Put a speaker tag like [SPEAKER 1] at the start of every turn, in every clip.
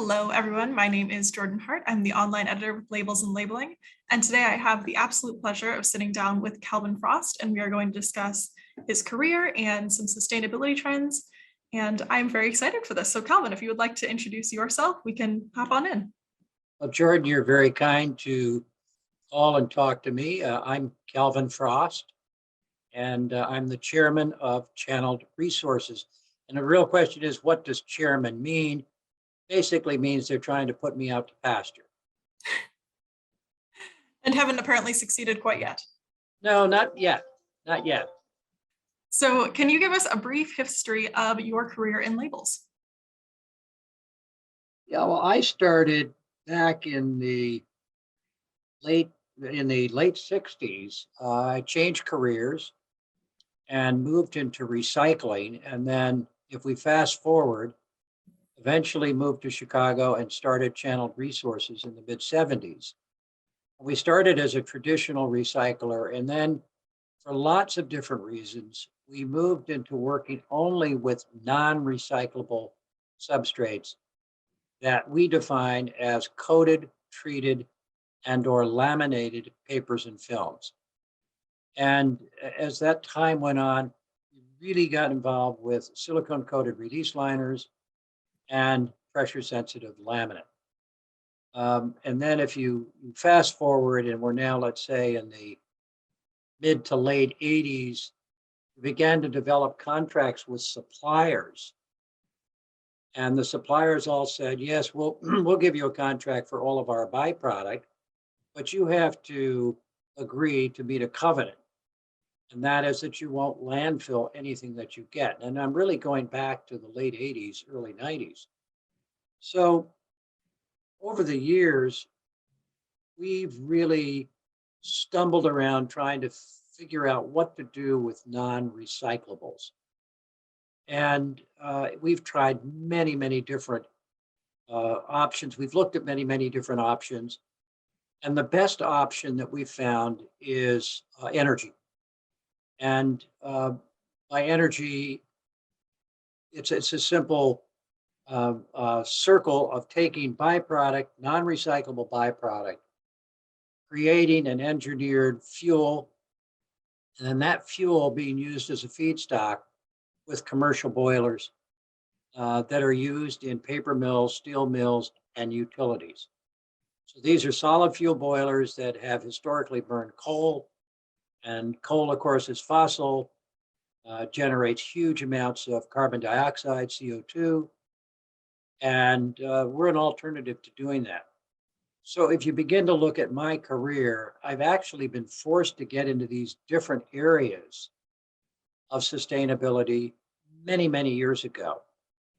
[SPEAKER 1] Hello, everyone. My name is Jordan Hart. I'm the online editor with Labels and Labeling. And today I have the absolute pleasure of sitting down with Calvin Frost, and we are going to discuss his career and some sustainability trends. And I'm very excited for this. So Calvin, if you would like to introduce yourself, we can hop on in.
[SPEAKER 2] Well, Jordan, you're very kind to call and talk to me. I'm Calvin Frost, and I'm the chairman of Channeled Resources. And the real question is, what does chairman mean? Basically means they're trying to put me out to pasture.
[SPEAKER 1] And haven't apparently succeeded quite yet.
[SPEAKER 2] No, not yet. Not yet.
[SPEAKER 1] So can you give us a brief history of your career in labels?
[SPEAKER 2] Yeah, well, I started back in the late 60s. I changed careers and moved into recycling. And then if we fast forward, eventually moved to Chicago and started Channeled Resources in the mid 70s. We started as a traditional recycler, and then for lots of different reasons, we moved into working only with non-recyclable substrates that we define as coated, treated, and or laminated papers and films. And as that time went on, we really got involved with silicone coated release liners and pressure sensitive laminate. And then if you fast forward, and we're now, let's say, in the mid to late 80s, we began to develop contracts with suppliers. And the suppliers all said, yes, we'll give you a contract for all of our byproduct, but you have to agree to meet a covenant. And that is that you won't landfill anything that you get. And I'm really going back to the late 80s, early 90s. So over the years, we've really stumbled around trying to figure out what to do with non-recyclables. And we've tried many, many different options. We've looked at many, many different options. And the best option that we found is energy. And by energy, it's a simple circle of taking byproduct, non-recyclable byproduct, creating an engineered fuel, and then that fuel being used as a feedstock with commercial boilers that are used in paper mills, steel mills, and utilities. So these are solid fuel boilers that have historically burned coal, and coal, of course, is fossil, generates huge amounts of carbon dioxide, CO2, and we're an alternative to doing that. So if you begin to look at my career, I've actually been forced to get into these different areas of sustainability many, many years ago.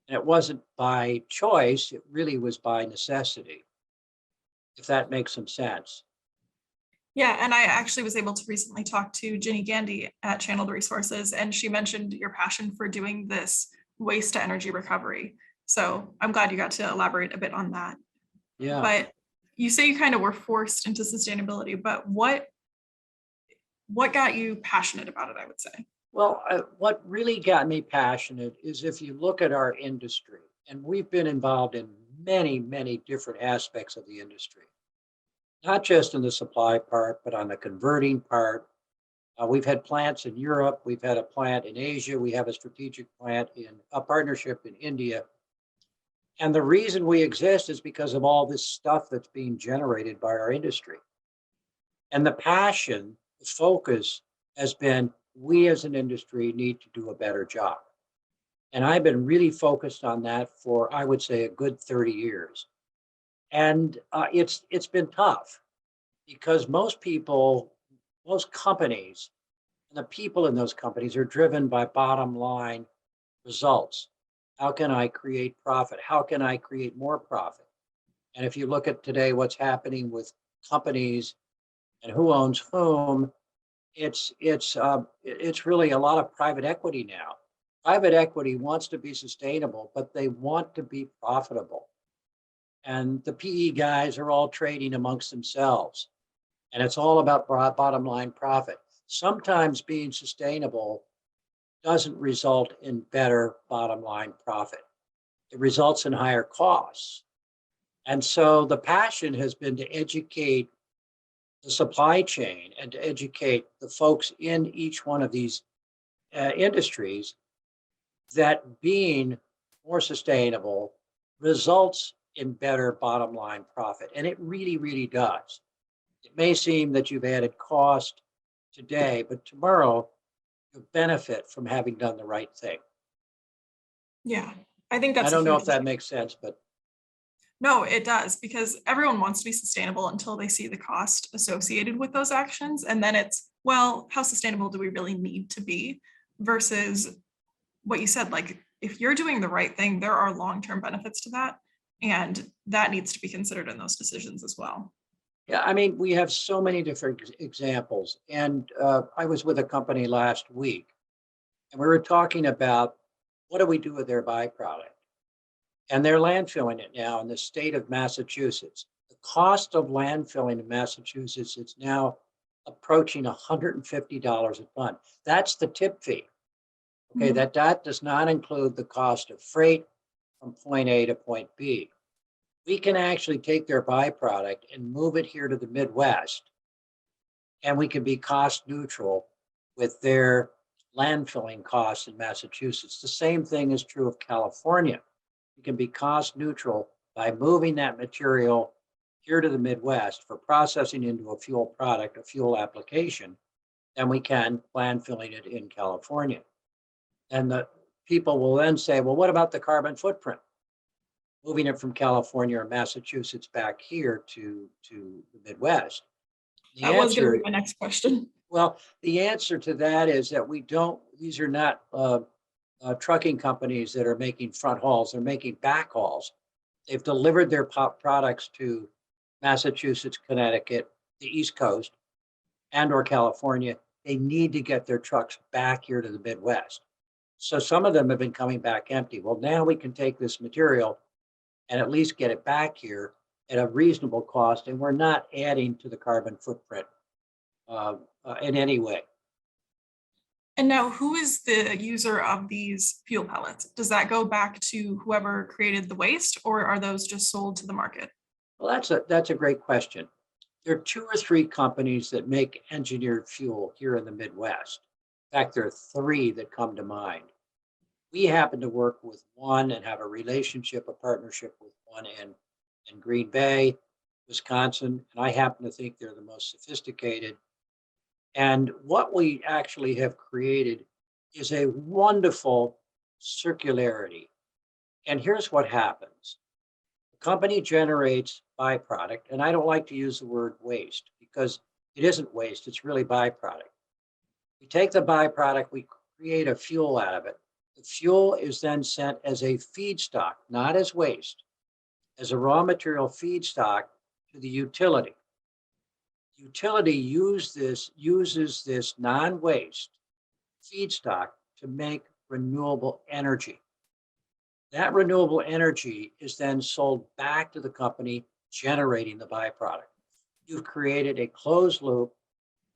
[SPEAKER 2] And it wasn't by choice, it really was by necessity, if that makes some sense.
[SPEAKER 1] Yeah, and I actually was able to recently talk to Ginny Gandy at Channeled Resources, and she mentioned your passion for doing this waste to energy recovery. So I'm glad you got to elaborate a bit on that.
[SPEAKER 2] Yeah.
[SPEAKER 1] But you say you kind of were forced into sustainability, but what got you passionate about it, I would say?
[SPEAKER 2] Well, what really got me passionate is if you look at our industry, and we've been involved in many, many different aspects of the industry, not just in the supply part, but on the converting part. We've had plants in Europe, we've had a plant in Asia, we have a strategic plant in a partnership in India. And the reason we exist is because of all this stuff that's being generated by our industry. And the passion, the focus has been, we as an industry need to do a better job. And I've been really focused on that for, I would say, a good 30 years. And it's been tough because most people, most companies, and the people in those companies are driven by bottom line results. How can I create profit? How can I create more profit? And if you look at today, what's happening with companies and who owns whom, it's really a lot of private equity now. Private equity wants to be sustainable, but they want to be profitable. And the PE guys are all trading amongst themselves. And it's all about bottom line profit. Sometimes being sustainable doesn't result in better bottom line profit. It results in higher costs. And so the passion has been to educate the supply chain and to educate the folks in each one of these industries that being more sustainable results in better bottom line profit. And it really, really does. It may seem that you've added cost today, but tomorrow you'll benefit from having done the right thing.
[SPEAKER 1] Yeah, I think
[SPEAKER 2] I
[SPEAKER 1] that's a
[SPEAKER 2] don't know
[SPEAKER 1] huge
[SPEAKER 2] if that makes sense, but
[SPEAKER 1] No, it does, because everyone wants to be sustainable until they see the cost associated with those actions. And then it's, well, how sustainable do we really need to be? Versus what you said, like, if you're doing the right thing, there are long-term benefits to that. And that needs to be considered in those decisions as well.
[SPEAKER 2] yeah, I mean, we have so many different examples. And I was with a company last week and we were talking about what do we do with their byproduct? And they're landfilling it now in the state of Massachusetts. The cost of landfilling in Massachusetts is now approaching $150 a ton. That's the tip fee. Okay,
[SPEAKER 1] Mhm.
[SPEAKER 2] that does not include the cost of freight from point A to point B. We can actually take their byproduct and move it here to the Midwest, and we can be cost neutral with their landfilling costs in Massachusetts. The same thing is true of California. We can be cost neutral by moving that material here to the Midwest for processing into a fuel product, a fuel application, than we can landfilling it in California. And the people will then say, well, what about the carbon footprint? Moving it from California or Massachusetts back here to the Midwest. The
[SPEAKER 1] That was going to be
[SPEAKER 2] answer,
[SPEAKER 1] my next question.
[SPEAKER 2] well, the answer to that is that we don't, these are not trucking companies that are making front hauls, they're making back hauls. They've delivered their products to Massachusetts, Connecticut, the East Coast, and or California. They need to get their trucks back here to the Midwest. So some of them have been coming back empty. Well, now we can take this material and at least get it back here at a reasonable cost, and we're not adding to the carbon footprint in any way.
[SPEAKER 1] And now, who is the user of these fuel pellets? Does that go back to whoever created the waste, or are those just sold to the market?
[SPEAKER 2] Well, that's a great question. There are two or three companies that make engineered fuel here in the Midwest. In fact, there are three that come to mind. We happen to work with one and have a relationship, a partnership with one in Green Bay, Wisconsin, and I happen to think they're the most sophisticated. And what we actually have created is a wonderful circularity. And here's what happens. The company generates byproduct, and I don't like to use the word waste because it isn't waste, it's really byproduct. We take the byproduct, we create a fuel out of it. The fuel is then sent as a feedstock, not as waste, as a raw material feedstock to the utility. Utility uses this non-waste feedstock to make renewable energy. That renewable energy is then sold back to the company generating the byproduct. You've created a closed loop.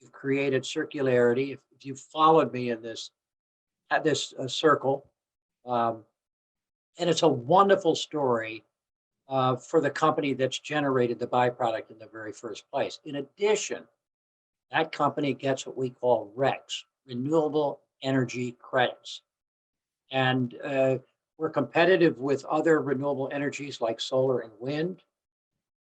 [SPEAKER 2] You've created circularity. If you've followed me in this circle, and it's a wonderful story for the company that's generated the byproduct in the very first place. In addition, that company gets what we call RECs, renewable energy credits. And we're competitive with other renewable energies like solar and wind,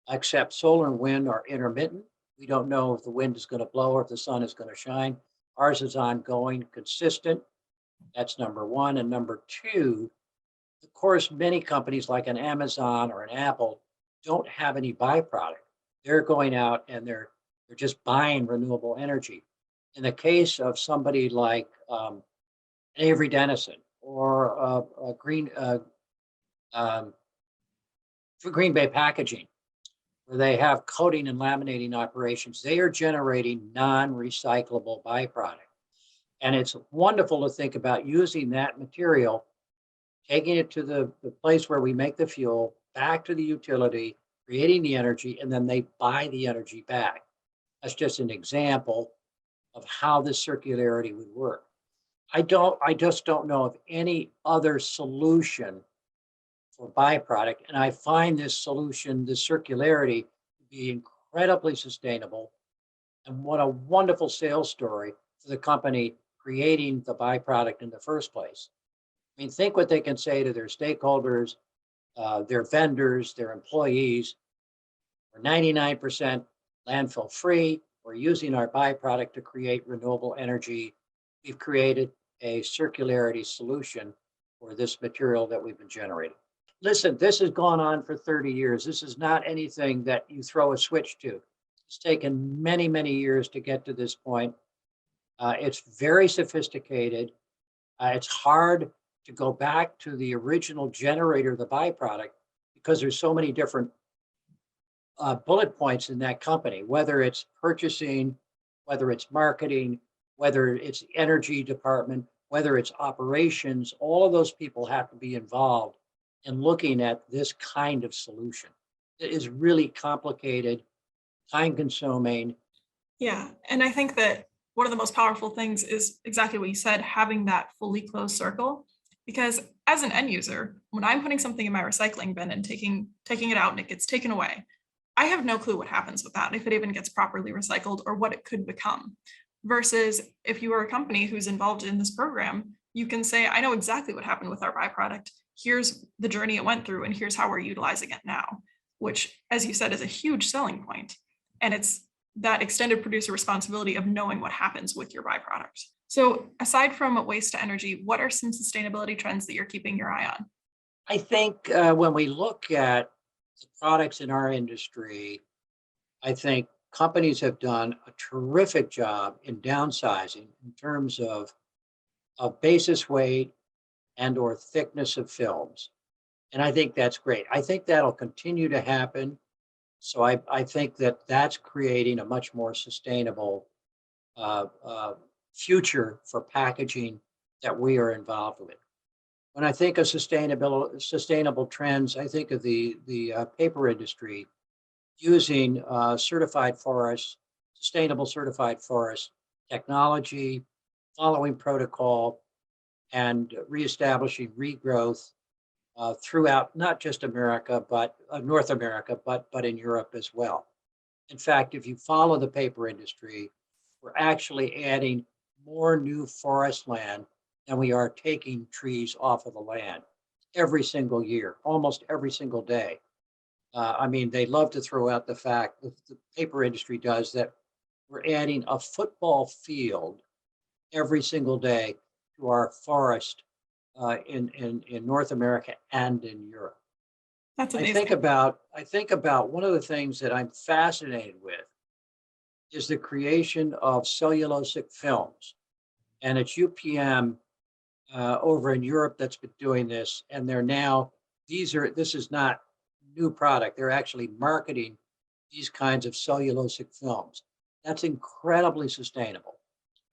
[SPEAKER 2] except solar and wind are intermittent. We don't know if the wind is going to blow or if the sun is going to shine. Ours is ongoing, consistent. That's number one. And number two, of course, many companies like an Amazon or an Apple don't have any byproduct. They're going out and they're just buying renewable energy. In the case of somebody like Avery Dennison or for Green Bay Packaging, where they have coating and laminating operations, they are generating non-recyclable byproduct. And it's wonderful to think about using that material, taking it to the place where we make the fuel, back to the utility, creating the energy, and then they buy the energy back. That's just an example of how this circularity would work. I just don't know of any other solution for byproduct. And I find this solution, this circularity, to be incredibly sustainable. And what a wonderful sales story for the company creating the byproduct in the first place. I mean, think what they can say to their stakeholders, their vendors, their employees. We're 99% landfill free. We're using our byproduct to create renewable energy. We've created a circularity solution for this material that we've been generating. Listen, this has gone on for 30 years. This is not anything that you throw a switch to. It's taken many, many years to get to this point. It's very sophisticated. It's hard to go back to the original generator of the byproduct because there's so many different bullet points in that company, whether it's purchasing, whether it's marketing, whether it's the energy department, whether it's operations. All of those people have to be involved in looking at this kind of solution. It is really complicated, time consuming.
[SPEAKER 1] Yeah, and I think that one of the most powerful things is exactly what you said, having that fully closed circle. Because as an end user, when I'm putting something in my recycling bin and taking it out and it gets taken away, I have no clue what happens with that, if it even gets properly recycled or what it could become. Versus if you are a company who's involved in this program, you can say, I know exactly what happened with our byproduct. Here's the journey it went through, and here's how we're utilizing it now, which, as you said, is a huge selling point. And it's that extended producer responsibility of knowing what happens with your byproduct. So aside from waste to energy, what are some sustainability trends that you're keeping your eye on?
[SPEAKER 2] I think when we look at the products in our industry, I think companies have done a terrific job in downsizing in terms of basis weight and or thickness of films. And I think that's great. I think that'll continue to happen. So I think that that's creating a much more sustainable uh, uh, future for packaging that we are involved with. When I think of sustainable trends, I think of the paper industry using certified forest, sustainable certified forest technology, following protocol, and reestablishing regrowth throughout not just America, but North America, but in Europe as well. In fact, if you follow the paper industry, we're actually adding more new forest land than we are taking trees off of the land every single year, almost every single day. I mean, they love to throw out the fact that the paper industry does that we're adding a football field every single day to our forest in North America and in Europe.
[SPEAKER 1] That's
[SPEAKER 2] I think
[SPEAKER 1] amazing.
[SPEAKER 2] about one of the things that I'm fascinated with is the creation of cellulosic films, and it's UPM over in Europe that's been doing this, and they're now this is not new product. They're actually marketing these kinds of cellulosic films. That's incredibly sustainable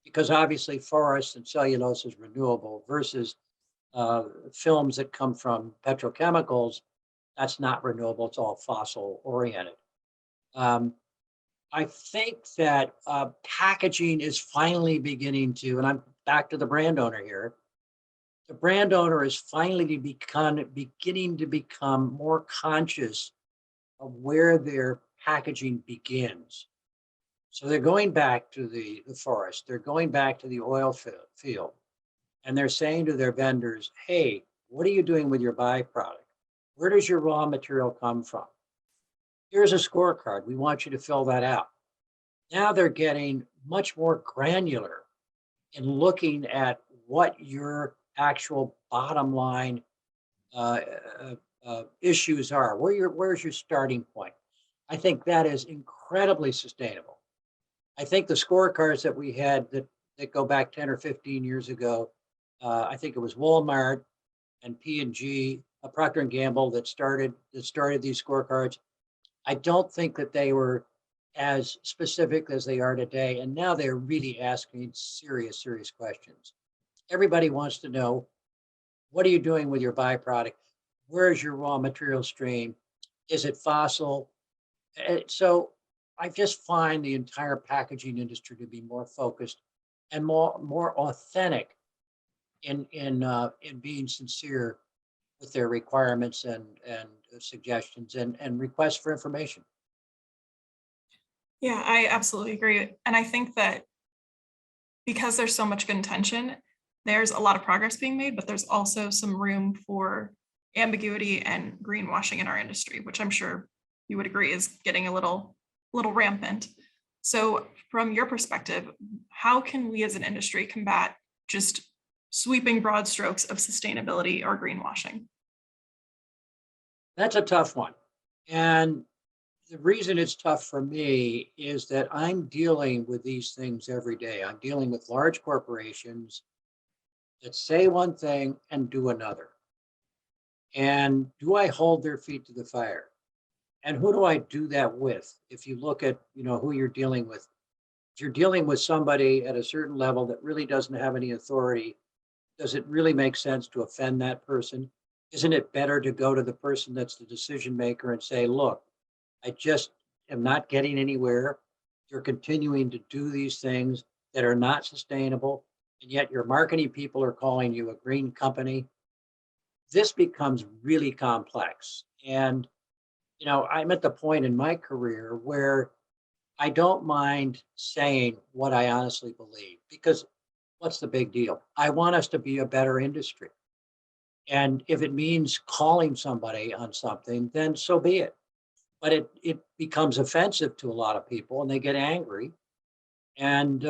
[SPEAKER 2] because obviously forests and cellulose is renewable versus films that come from petrochemicals. That's not renewable. It's all fossil oriented. Um, I think that packaging is finally beginning to, and I'm back to the brand owner here. The brand owner is finally beginning to become more conscious of where their packaging begins. So they're going back to the forest, they're going back to the oil field, and they're saying to their vendors, hey, what are you doing with your byproduct? Where does your raw material come from? Here's a scorecard. We want you to fill that out. Now they're getting much more granular in looking at what your actual bottom line uh, issues are. Where's your starting point? I think that is incredibly sustainable. I think the scorecards that we had that go back 10 or 15 years ago, I think it was Walmart and P&G, Procter and Gamble that started these scorecards. I don't think that they were as specific as they are today. And now they're really asking serious, serious questions. Everybody wants to know, what are you doing with your byproduct? Where is your raw material stream? Is it fossil? So I just find the entire packaging industry to be more focused and more authentic in being sincere with their requirements and suggestions and requests for information.
[SPEAKER 1] Yeah, I absolutely agree. And I think that because there's so much good intention, there's a lot of progress being made, but there's also some room for ambiguity and greenwashing in our industry, which I'm sure you would agree is getting a little rampant. So from your perspective, how can we as an industry combat just sweeping broad strokes of sustainability or greenwashing?
[SPEAKER 2] That's a tough one. And the reason it's tough for me is that I'm dealing with these things every day. I'm dealing with large corporations that say one thing and do another. And do I hold their feet to the fire? And who do I do that with? If you look at, who you're dealing with, if you're dealing with somebody at a certain level that really doesn't have any authority, does it really make sense to offend that person? Isn't it better to go to the person that's the decision maker and say, look, I just am not getting anywhere. You're continuing to do these things that are not sustainable, and yet your marketing people are calling you a green company. This becomes really complex. And, I'm at the point in my career where I don't mind saying what I honestly believe because what's the big deal? I want us to be a better industry. And if it means calling somebody on something, then so be it. But it becomes offensive to a lot of people and they get angry. And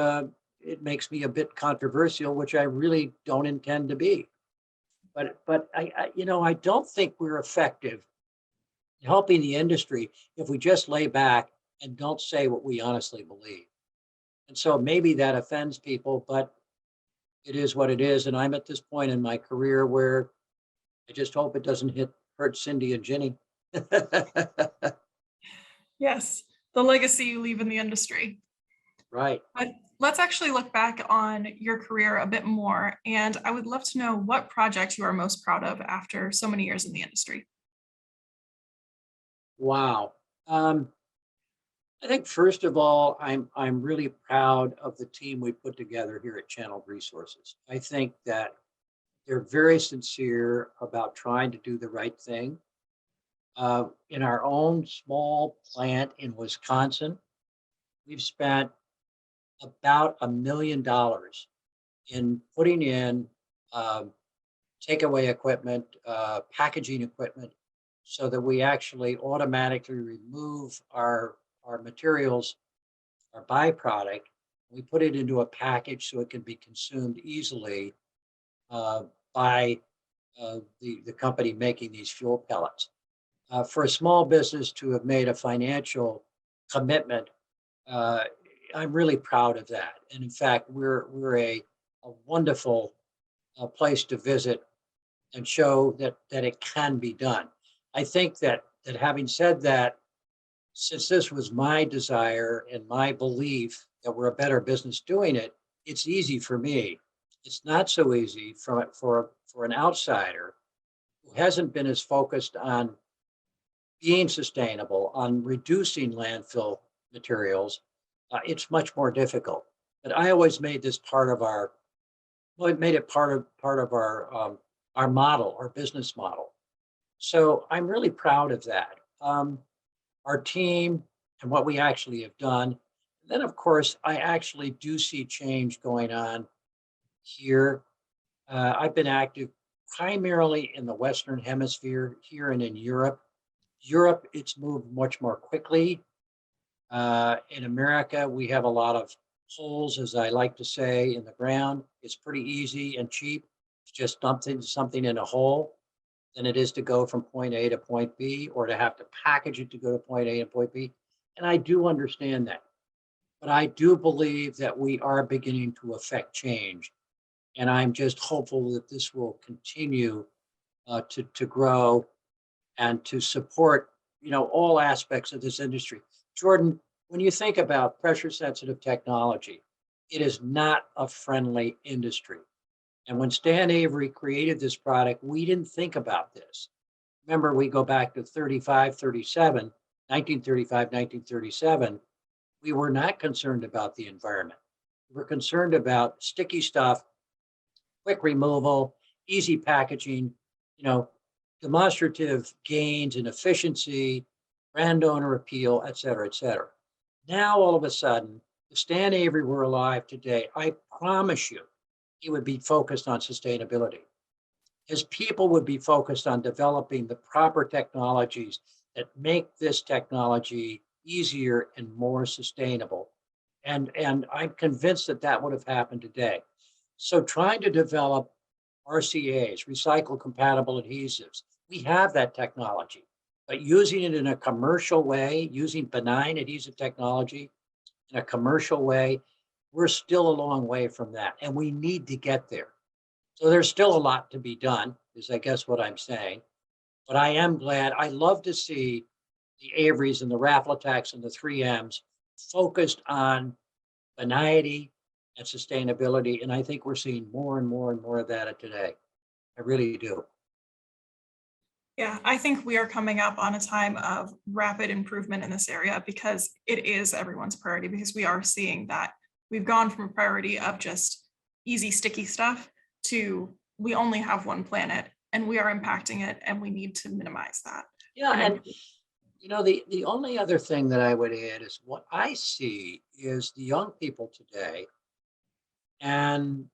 [SPEAKER 2] it makes me a bit controversial, which I really don't intend to be. But I don't think we're effective in helping the industry if we just lay back and don't say what we honestly believe. And so maybe that offends people, but it is what it is. And I'm at this point in my career where I just hope it doesn't hurt Cindy and Ginny.
[SPEAKER 1] Yes, the legacy you leave in the industry.
[SPEAKER 2] Right.
[SPEAKER 1] But let's actually look back on your career a bit more. And I would love to know what project you are most proud of after so many years in the industry.
[SPEAKER 2] Wow. I think first of all, I'm really proud of the team we put together here at Channeled Resources. I think that they're very sincere about trying to do the right thing. In our own small plant in Wisconsin, we've spent about $1 million in putting in takeaway equipment, packaging equipment, so that we actually automatically remove our materials, our byproduct. We put it into a package so it can be consumed easily uh, by the company making these fuel pellets. For a small business to have made a financial commitment, uh, I'm really proud of that. And in fact, we're a wonderful place to visit and show that it can be done. I think that having said that, since this was my desire and my belief that we're a better business doing it, it's easy for me. It's not so easy for an outsider who hasn't been as focused on being sustainable, on reducing landfill materials. It's much more difficult. But I always made this part of well, it made it part of our model, our business model. So I'm really proud of that. Our team and what we actually have done. And then, of course, I actually do see change going on here. I've been active primarily in the Western Hemisphere here and in Europe. Europe, it's moved much more quickly. In America, we have a lot of holes, as I like to say, in the ground. It's pretty easy and cheap. It's just dumping something in a hole than it is to go from point A to point B or to have to package it to go to point A and point B. And I do understand that. But I do believe that we are beginning to affect change. And I'm just hopeful that this will continue to grow and to support, all aspects of this industry. Jordan, when you think about pressure sensitive technology, it is not a friendly industry. And when Stan Avery created this product, we didn't think about this. Remember, we go back to 1937. We were not concerned about the environment. We were concerned about sticky stuff, quick removal, easy packaging, you know, demonstrative gains in efficiency, brand owner appeal, et cetera, et cetera. Now, all of a sudden, if Stan Avery were alive today, I promise you, he would be focused on sustainability. His people would be focused on developing the proper technologies that make this technology easier and more sustainable. And I'm convinced that that would have happened today. So trying to develop RCAs, recycle compatible adhesives, we have that technology, but using it in a commercial way, using benign adhesive technology in a commercial way, we're still a long way from that, and we need to get there. So there's still a lot to be done, is I guess what I'm saying. But I am glad. I love to see the Averys and the Raflatacs and the 3Ms focused on beniety and sustainability. And I think we're seeing more and more and more of that today. I really do.
[SPEAKER 1] Yeah, I think we are coming up on a time of rapid improvement in this area because it is everyone's priority, because we are seeing that we've gone from a priority of just easy, sticky stuff to we only have one planet and we are impacting it and we need to minimize that.
[SPEAKER 2] Yeah, and the only other thing that I would add is what I see is the young people today, and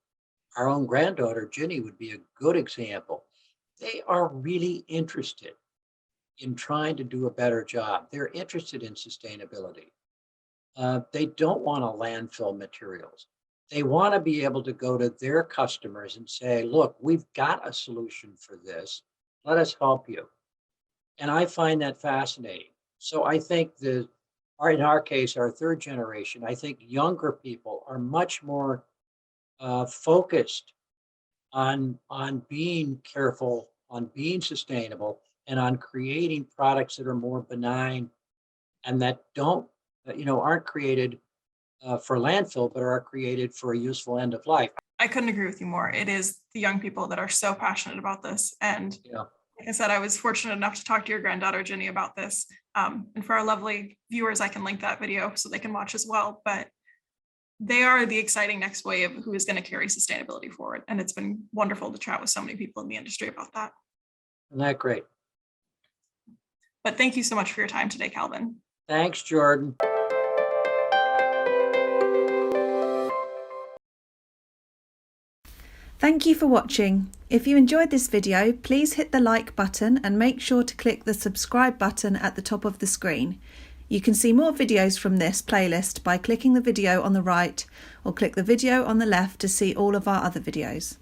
[SPEAKER 2] our own granddaughter, Ginny, would be a good example. They are really interested in trying to do a better job. They're interested in sustainability. They don't want to landfill materials. They want to be able to go to their customers and say, look, we've got a solution for this. Let us help you. And I find that fascinating. So I think in our case, our third generation, I think younger people are much more focused on being careful, on being sustainable, and on creating products that are more benign and that aren't created for landfill, but are created for a useful end of life.
[SPEAKER 1] I couldn't agree with you more. It is the young people that are so passionate about this. And like I said, I was fortunate enough to talk to your granddaughter, Ginny, about this. And for our lovely viewers, I can link that video so they can watch as well. But they are the exciting next wave who is going to carry sustainability forward. And it's been wonderful to chat with so many people in the industry about that.
[SPEAKER 2] Isn't that great?
[SPEAKER 1] But thank you so much for your time today, Calvin.
[SPEAKER 2] Thanks, Jordan.
[SPEAKER 3] Thank you for watching. If you enjoyed this video, please hit the like button and make sure to click the subscribe button at the top of the screen. You can see more videos from this playlist by clicking the video on the right or click the video on the left to see all of our other videos.